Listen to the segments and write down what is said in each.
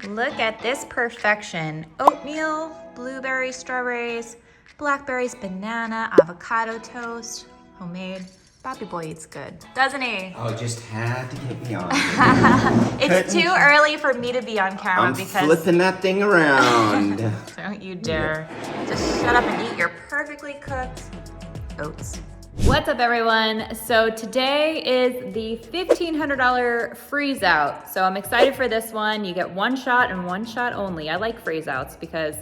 Look at this perfection. Oatmeal, blueberries, strawberries, blackberries, banana, avocado toast, homemade. Bobby boy eats good, doesn't he? Oh, just had to get me on. It's too early for me to be on camera I'm because... flipping that thing around. Don't you dare. Just shut up and eat your perfectly cooked oats. What's up, everyone? So today is the $1,500 freeze out. So I'm excited for this one. You get one shot and one shot only. I like freeze outs because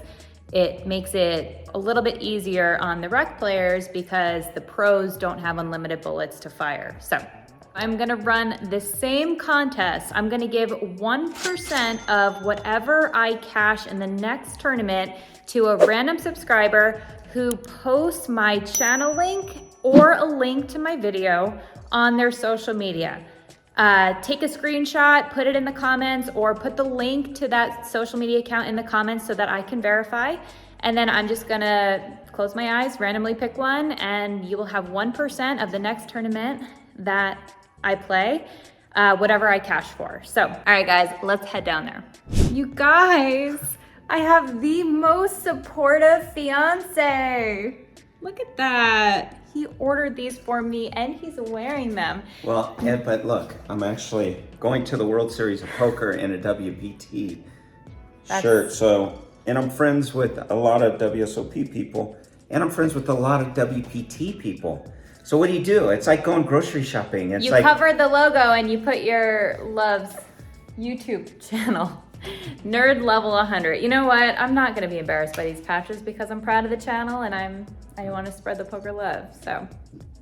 it makes it a little bit easier on the rec players because the pros don't have unlimited bullets to fire. So I'm gonna run the same contest. I'm gonna give 1% of whatever I cash in the next tournament to a random subscriber who posts my channel link or a link to my video on their social media. Take a screenshot, put it in the comments, or put the link to that social media account in the comments so that I can verify. And then I'm just gonna close my eyes, randomly pick one, and you will have 1% of the next tournament that I play, whatever I cash for. So, all right guys, let's head down there. You guys, I have the most supportive fiance. Look at that. He ordered these for me and he's wearing them. Well, yeah, but look, I'm actually going to the World Series of Poker in a WPT shirt. So, and I'm friends with a lot of WSOP people, and I'm friends with a lot of WPT people. So what do? It's like going grocery shopping. It's you like, covered the logo and you put your love's YouTube channel. Nerd level 100. You know what? I'm not gonna be embarrassed by these patches because I'm proud of the channel and I want to spread the poker love. So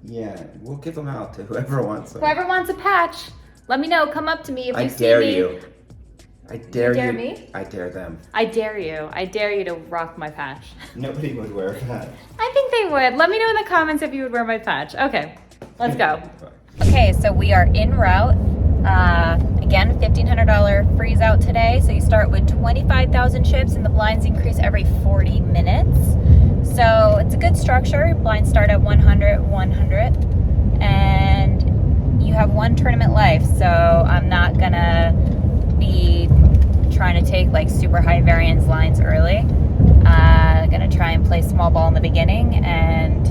yeah, we'll give them out to whoever wants them. Whoever wants a patch, let me know. Come up to me if you see me. I dare you. I dare you. Dare me? I dare them. I dare you. I dare you to rock my patch. Nobody would wear that. I think they would. Let me know in the comments if you would wear my patch. Okay, let's go. Okay, so we are en route. Again, $1,500 freeze out today. So you start with 25,000 chips and the blinds increase every 40 minutes. So it's a good structure. Blinds start at 100, 100. And you have one tournament life. So I'm not gonna be trying to take like super high variance lines early. Gonna try and play small ball in the beginning and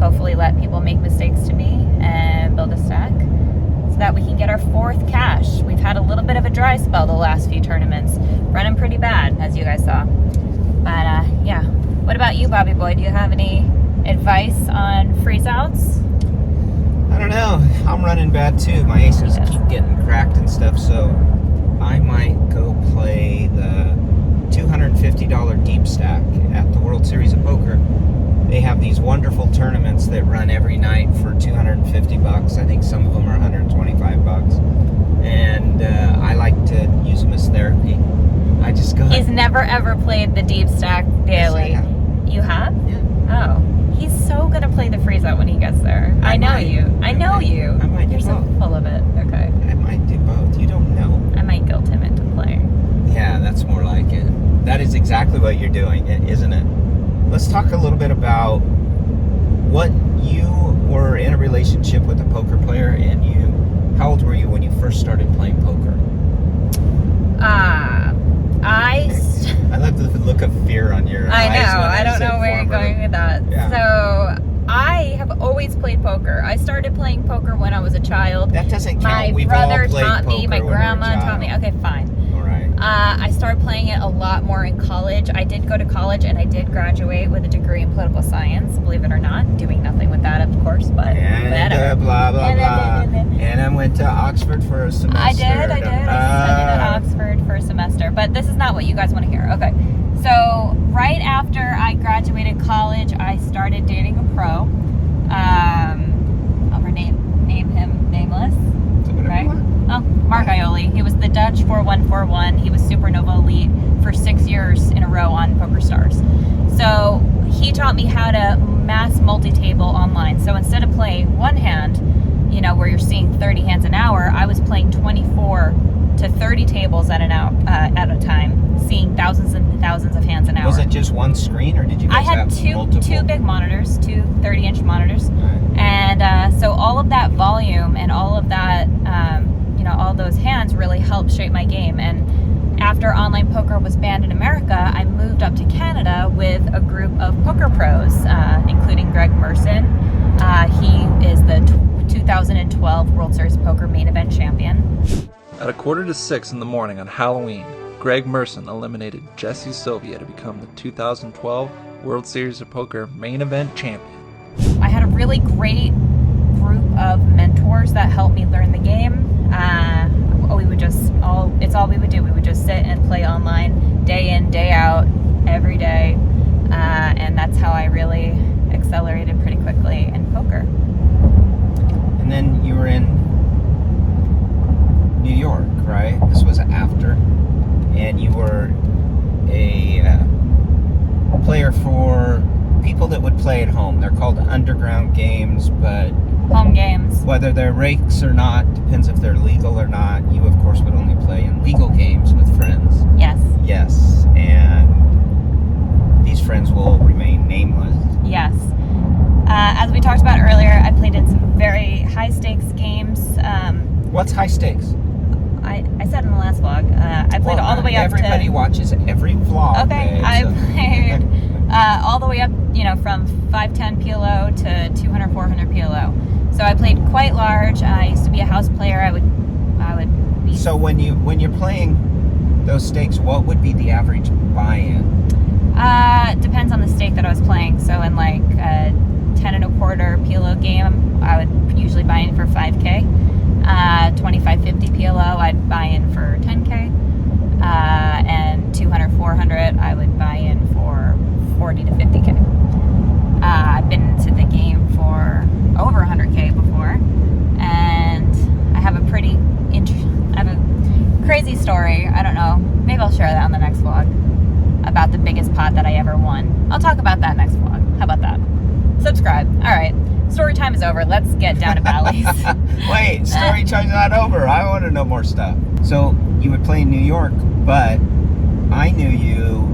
hopefully let people make mistakes to me and build a stack so that we can get our fourth cash. We've had a little bit of a dry spell the last few tournaments, running pretty bad as you guys saw. But yeah, what about you, Bobby boy? Do you have any advice on freeze outs? I don't know. I'm running bad too. My aces keep getting cracked and stuff, so I might go play the $250 deep stack at the World Series of Poker. They have these wonderful tournaments that run every night for $250. I think some of them are $125. And I like to use them as therapy. I just go. He's never ever played the deep stack daily. Yes, I have. You have? Yeah. Oh. He's so gonna play the freeze out when he gets there. I know you. I know you. I might do You're so both. full of it. Okay. I might do both. You don't know. I might guilt him into playing. Yeah, that's more like it. That is exactly what you're doing, isn't it? Let's talk a little bit about what you were in a relationship with a poker player, and how old were you when you first started playing poker? I love the look of fear on your eyes. I know. I don't know where you're going with that. Yeah. So I have always played poker. I started playing poker when I was a child. That doesn't count. My We've brother all played taught me. poker My when we were a grandma taught me. child. Okay, fine. All right. I started playing it a lot more in college. I did go to college and I did graduate with a degree in political science, believe it or not. Doing nothing with that, of course, but And blah, blah, blah. And I went to Oxford for a semester. I did. I studied at Oxford for a semester, but this is not what you guys want to hear. Okay. So right after I graduated college, I started dating a pro. I'll name him nameless. Right? Oh, Mark Ioli. He was the Dutch 4141. He was Supernova Elite for 6 years in a row on PokerStars. So he taught me how to mass multi-table online. So instead of playing one hand, you know, where you're seeing 30 hands an hour, I was playing 24 to 30 tables at a time, seeing thousands and thousands of hands an hour. Was it just one screen, or did you guys have multiple? two big monitors, two 30-inch monitors. Right. And so all of that volume and all of that, all those hands really helped shape my game. And after after online poker was banned in America, I moved up to Canada with a group of poker pros, including Greg Merson. He is the 2012 World Series Poker main event champion. At 5:45 in the morning on Halloween, Greg Merson eliminated Jesse Sylvia to become the 2012 World Series of Poker main event champion. I had a really great group of mentors that helped me learn the game. It's all we would do. We would just sit and play online day in, day out, every day. And that's how I really accelerated pretty quickly in poker. And then you were in New York, right? This was after. And you were a player for people that would play at home. They're called underground games, but Home games. whether they're rakes or not, depends if they're legal or not. You, of course, would only play in legal games with friends. Yes. Yes, and these friends will remain nameless. Yes. As we talked about earlier, I played in some very high stakes games. What's high stakes? I said in the last vlog, I played all the way up everybody to... watches every vlog. Okay, babe, I so. played all the way up, from 510 PLO to 200, 400 PLO. So I played quite large. I used to be a house player. I would be... So when you're playing those stakes, what would be the average buy-in? Depends on the stake that I was playing. So in like a 10 and a quarter PLO game, I would usually buy in for 5K. 2550 PLO, I'd buy in for 10K. And 200, 400, I would buy in for 40 to 50K. I've been into the game for over 100K before, and I have a crazy story. I don't know, maybe I'll share that on the next vlog about the biggest pot that I ever won. I'll talk about that next vlog. How about that? Subscribe. All right, story time is over. Let's get down to Bally's. Wait, story time's not over. I want to know more stuff. So you would play in New York, but I knew you.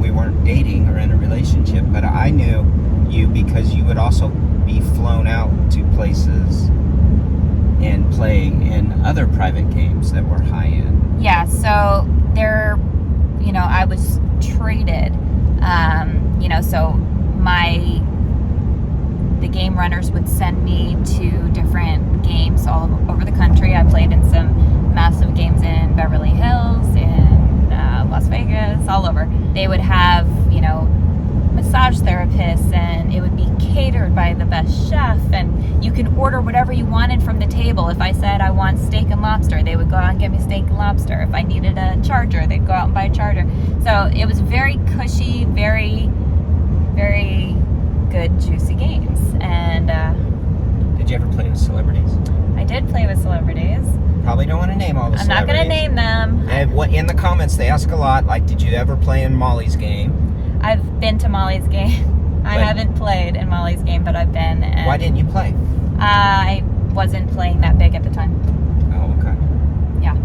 We weren't dating or in a relationship, but I knew you because you would also be flown out to places and play in other private games that were high end. Yeah, so there, I was traded, so the game runners would send me to different games all over the country. I played in some massive games in Beverly Hills, in Las Vegas, all over. They would have, massage therapists, and it would be catered by the best chef, and you can order whatever you wanted from the table. If I said I want steak and lobster, they would go out and get me steak and lobster. If I needed a charger, they'd go out and buy a charger. So it was very cushy, very, very good, juicy games. And Did you ever play with celebrities? I did play with celebrities. Probably don't want to name all the I'm not celebrities. going to name them. And in the comments, they ask a lot, like, did you ever play in Molly's game? I've been to Molly's game. I haven't played in Molly's game, but I've been. And why didn't you play? I wasn't playing that big at the time. Oh, okay. Yeah.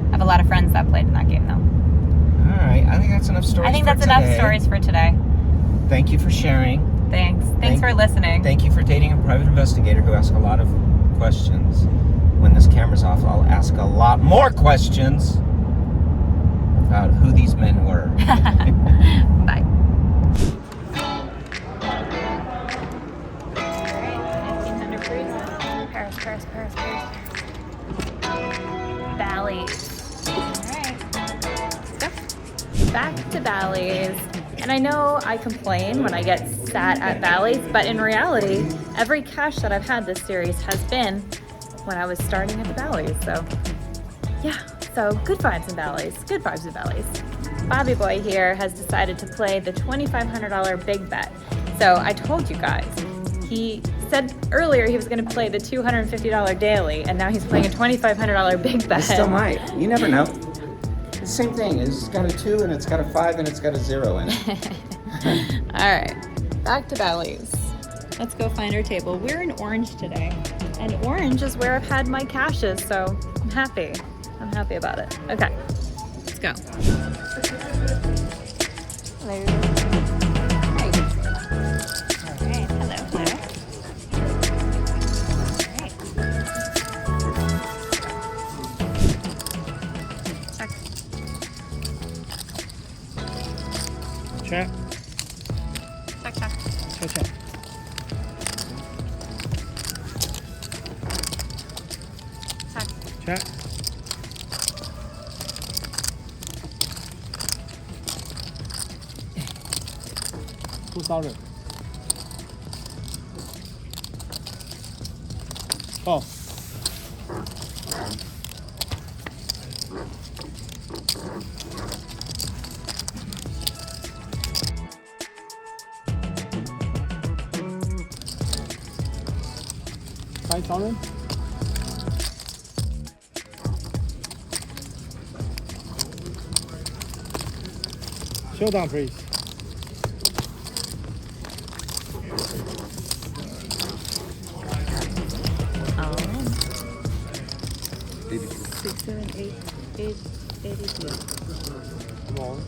I have a lot of friends that played in that game, though. All right. I think that's enough stories. I think for that's today. enough stories for today. Thank you for sharing. Thanks for listening. Thank you for dating a private investigator who asks a lot of questions. When this camera's off, I'll ask a lot more questions about who these men were. Bye. Paris. Bally's. Alright. Let's go. Back to Bally's. And I know I complain when I get sat at Bally's, but in reality, every cash that I've had this series has been when I was starting at the Bally's. So, yeah. So, good vibes in Bally's. Good vibes in Bally's. Bobby Boy here has decided to play the $2,500 big bet. So, I told you guys, he said earlier he was going to play the $250 daily, and now he's playing a $2,500 big bet. I still might. You never know. It's the same thing. It's got a 2, and it's got a 5, and it's got a 0 in it. All right, back to Bally's. Let's go find our table. We're in Orange today, and Orange is where I've had my caches, so I'm happy. I'm happy about it. Okay, let's go. Hello. Hi. All right, hello. All right. Check. Check, check. Check, check. Check. Check. $2,000. Oh. $5,000. Showdown, please. Oh. 82. 6, 7, 8, 8, 82. Come on.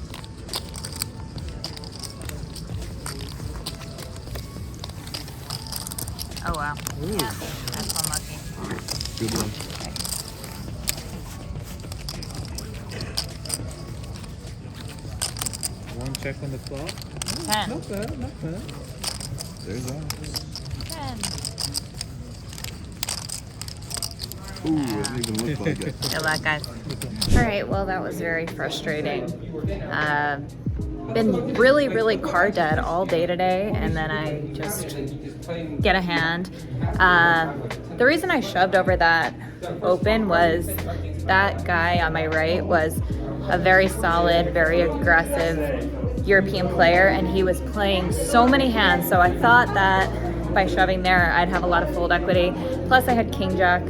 Oh wow. Ooh. Yeah, that's unlucky. Good one. One check on the flop. 10. Not bad, not bad. There's that. 10. Ooh, it doesn't even look like it. Good luck, guys. All right, well, that was very frustrating. Been really card dead all day today, and then I just get a hand. The reason I shoved over that open was that guy on my right was a very solid, very aggressive European player, and he was playing so many hands, so I thought that by shoving there, I'd have a lot of fold equity. Plus, I had king jack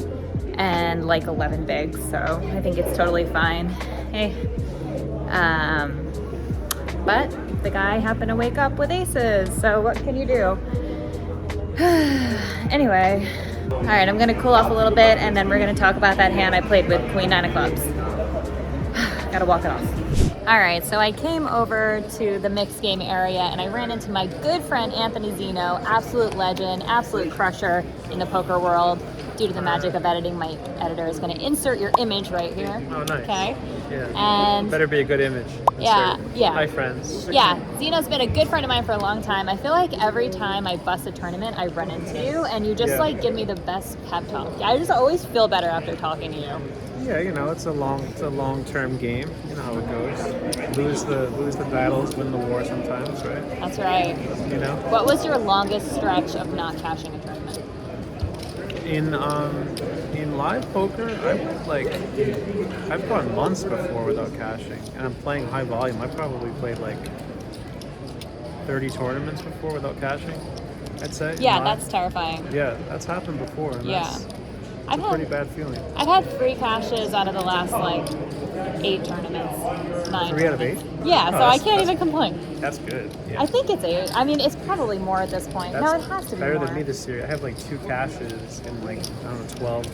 and like 11 bigs, so I think it's totally fine. Hey, but the guy happened to wake up with aces, so what can you do? Anyway, all right, I'm gonna cool off a little bit, and then we're gonna talk about that hand I played with Queen 9 of clubs. Gotta walk it off. All right, so I came over to the mixed game area and I ran into my good friend Anthony Zeno, absolute legend, absolute crusher in the poker world. Due to the magic of editing, my editor is going to insert your image right here. Oh, nice. Okay. Yeah. And Better be a good image. yeah, Insert. yeah. Hi, friends. Yeah, Zeno's been a good friend of mine for a long time. I feel like every time I bust a tournament, I run into you, and you just Yeah. like give me the best pep talk. I just always feel better after talking to you. Yeah, you know, it's a long-term game. You know how it goes. Lose the battles, win the war sometimes, right? That's right. You know. What was your longest stretch of not cashing a tournament? In live poker, I've gone months before without cashing, and I'm playing high volume. I probably played like 30 tournaments before without cashing, I'd say. Yeah, live. that's terrifying. Yeah, that's happened before. And Yeah. that's I've a had pretty bad feeling. I've had 3 cashes out of the last like 8 tournaments, 9. 3 out of 8? Yeah, Oh, so I that's- can't that's- even complain. That's good. Yeah. I think it's 8. I mean, it's probably more at this point. That's No, it has to be better more. than me this year. I have like 2 cashes in like, I don't know, 12,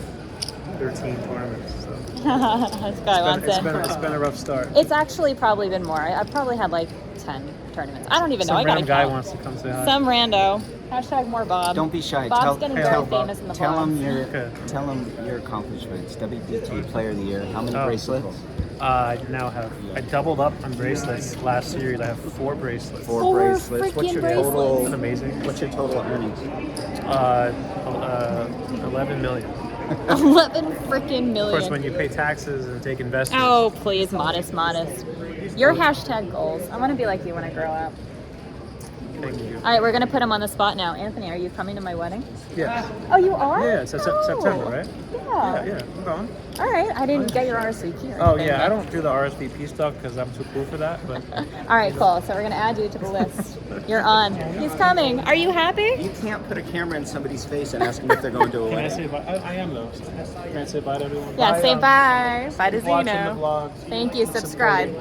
13 tournaments. So This guy wants it's it. been a rough start. It's actually probably been more. I've probably had like 10 tournaments. I don't even know. Some I gotta random guy count. wants to come say hi. Some rando. Hashtag more Bob. Don't be shy. Bob's getting very famous in the tell vlogs. tell them your accomplishments. WPT Player of the Year. How many Oh. bracelets? I doubled up on bracelets last series. I have 4 bracelets. 4 Four bracelets. What's freaking your bracelets. total? Isn't that amazing? What's your total earnings? 11 million. 11 freaking Of course, million. when you pay taxes and take investments. Oh, please, modest. Your hashtag goals. I want to be like you when I grow up. Thank you. All right, we're gonna put him on the spot now. Anthony, are you coming to my wedding? Yeah. Oh, you are? Yeah, it's September, right? Yeah. Yeah, I'm going. All right, I didn't get your RSVP. Or Oh anything, yeah, I but- don't do the RSVP stuff because I'm too cool for that. But All right, cool. So we're gonna add you to the list. You're on. He's coming. Are you happy? You can't put a camera in somebody's face and ask them if they're going to a can I wedding. say bye? I am though. Can I say bye to everyone? Yeah, say bye. Bye to Watching the Zeno. vlogs. Thank you. Subscribe.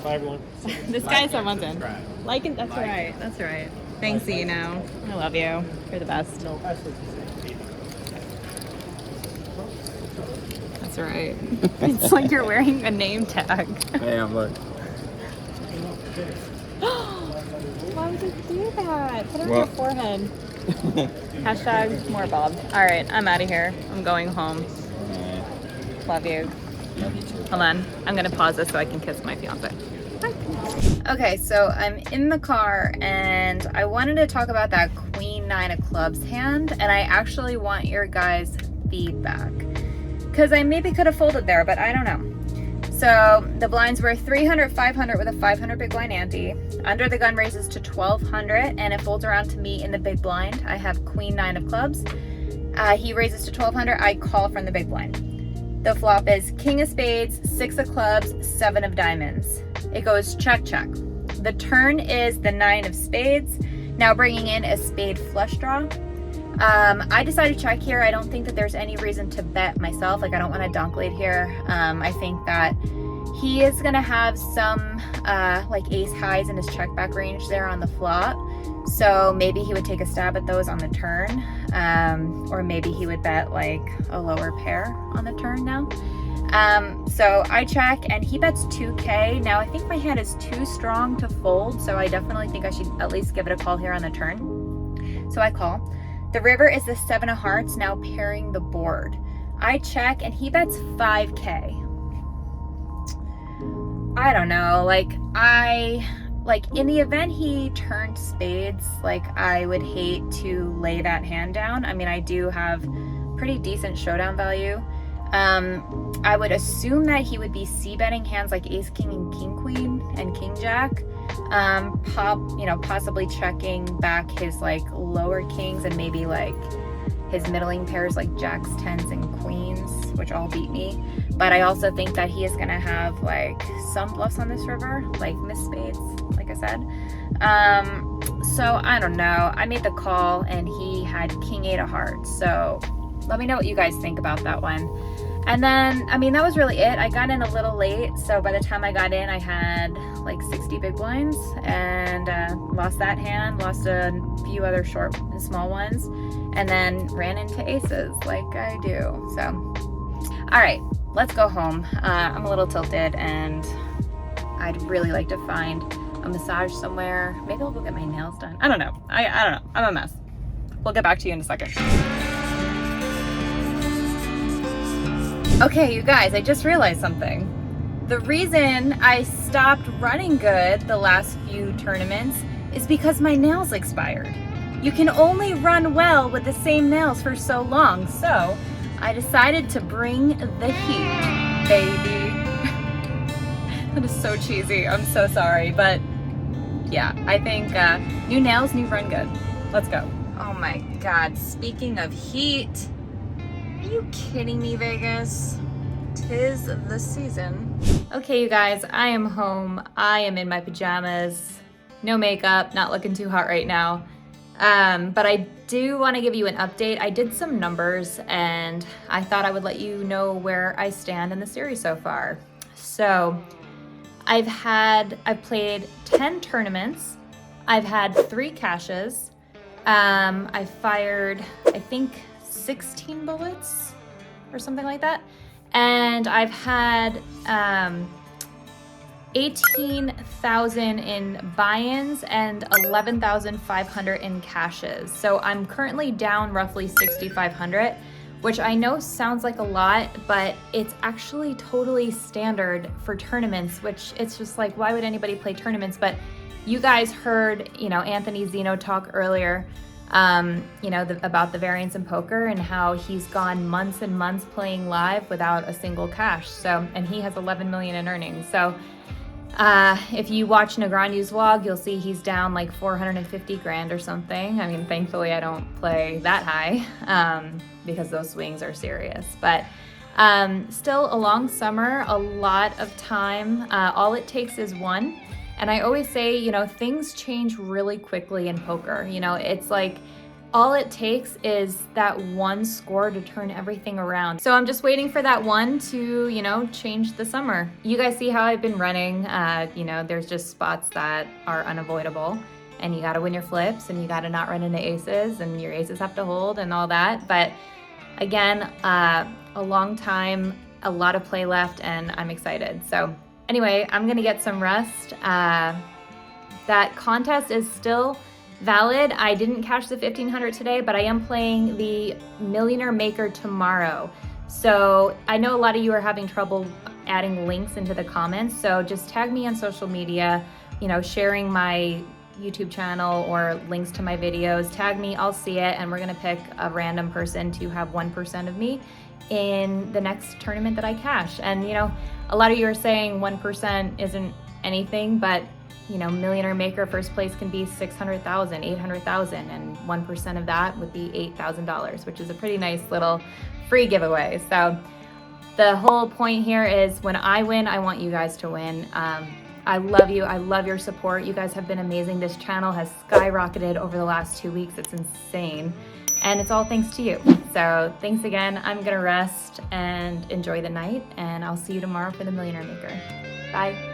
Bye everyone. This guy someone's in. Like it. That's right. That's right. Thanks, Zeno. I love you. You're the best. That's right. It's like you're wearing a name tag. Hey, I'm look. Why would you do that? Put it on Well- your forehead. Hashtag more Bob. All right, I'm out of here. I'm going home. Love you. Love you too. Hold on. I'm going to pause this so I can kiss my fiance. Okay, so I'm in the car and I wanted to talk about that Queen 9 of clubs hand, and I actually want your guys' feedback because I maybe could have folded there, but I don't know. So the blinds were 300, 500 with a 500 big blind ante. Under the gun raises to 1200 and it folds around to me in the big blind. I have Queen 9 of clubs. He raises to 1200. I call from the big blind. The flop is King of spades, 6 of clubs, 7 of diamonds. It goes check, check. The turn is the 9 of spades, now bringing in a spade flush draw. I decided to check here. I don't think that there's any reason to bet myself. Like, I don't want to donk lead here. I think that he is going to have some like ace highs in his check back range there on the flop. So maybe he would take a stab at those on the turn. Or maybe he would bet like a lower pair on the turn now. So I check and he bets 2K. Now I think my hand is too strong to fold, so I definitely think I should at least give it a call here on the turn. So I call. The river is the 7 of hearts, now pairing the board. I check and he bets 5K. I don't know, like in the event he turned spades, like I would hate to lay that hand down. I mean, I do have pretty decent showdown value. I would assume that he would be c-betting hands like ace king and king queen and king jack. Possibly checking back his like lower kings and maybe like his middling pairs like jacks, tens, and queens, which all beat me. But I also think that he is gonna have like some bluffs on this river, like miss spades, like I said. So I don't know. I made the call and he had king 8 of hearts. So let me know what you guys think about that one. And then, I mean, that was really it. I got in a little late, so by the time I got in, I had like 60 big blinds and lost that hand, lost a few other short and small ones, and then ran into aces like I do. So, all right, let's go home. I'm a little tilted and I'd really like to find a massage somewhere. Maybe I'll go get my nails done. I don't know. I don't know. I'm a mess. We'll get back to you in a second. Okay, you guys, I just realized something. The reason I stopped running good the last few tournaments is because my nails expired. You can only run well with the same nails for so long, so I decided to bring the heat, baby. That is so cheesy. I'm so sorry, but yeah, I think new nails, new run good. Let's go. Oh my God, speaking of heat, are you kidding me, Vegas? 'Tis the season. Okay, you guys, I am home. I am in my pajamas. No makeup, not looking too hot right now. But I do want to give you an update. I did some numbers and I thought I would let you know where I stand in the series so far. So I've played 10 tournaments. I've had 3 cashes. I fired, I think, 16 bullets or something like that. And I've had 18,000 in buy-ins and 11,500 in cashes. So I'm currently down roughly 6,500, which I know sounds like a lot, but it's actually totally standard for tournaments, which it's just like, why would anybody play tournaments? But you guys heard, Anthony Zeno talk earlier, about the variance in poker and how he's gone months and months playing live without a single cash. So, and he has 11 million in earnings. So, if you watch Negreanu's vlog, you'll see he's down like 450 grand or something. I mean, thankfully I don't play that high, because those swings are serious, but, still a long summer, a lot of time. All it takes is one. And I always say, things change really quickly in poker. It's like all it takes is that one score to turn everything around. So I'm just waiting for that one to, change the summer. You guys see how I've been running. There's just spots that are unavoidable. And you got to win your flips and you got to not run into aces and your aces have to hold and all that. But again, a long time, a lot of play left, and I'm excited. So anyway, I'm gonna get some rest. That contest is still valid. I didn't cash the 1,500 today, but I am playing the Millionaire Maker tomorrow. So I know a lot of you are having trouble adding links into the comments. So just tag me on social media, you know, sharing my YouTube channel or links to my videos. Tag me, I'll see it, and we're gonna pick a random person to have 1% of me in the next tournament that I cash. And you know, a lot of you are saying 1% isn't anything, but you know, Millionaire Maker first place can be 600,000, 800,000, and 1% of that would be $8,000, which is a pretty nice little free giveaway. So the whole point here is when I win, I want you guys to win. I love you. I love your support. You guys have been amazing. This channel has skyrocketed over the last 2 weeks. It's insane. And it's all thanks to you. So thanks again. I'm gonna rest and enjoy the night, and I'll see you tomorrow for the Millionaire Maker. Bye.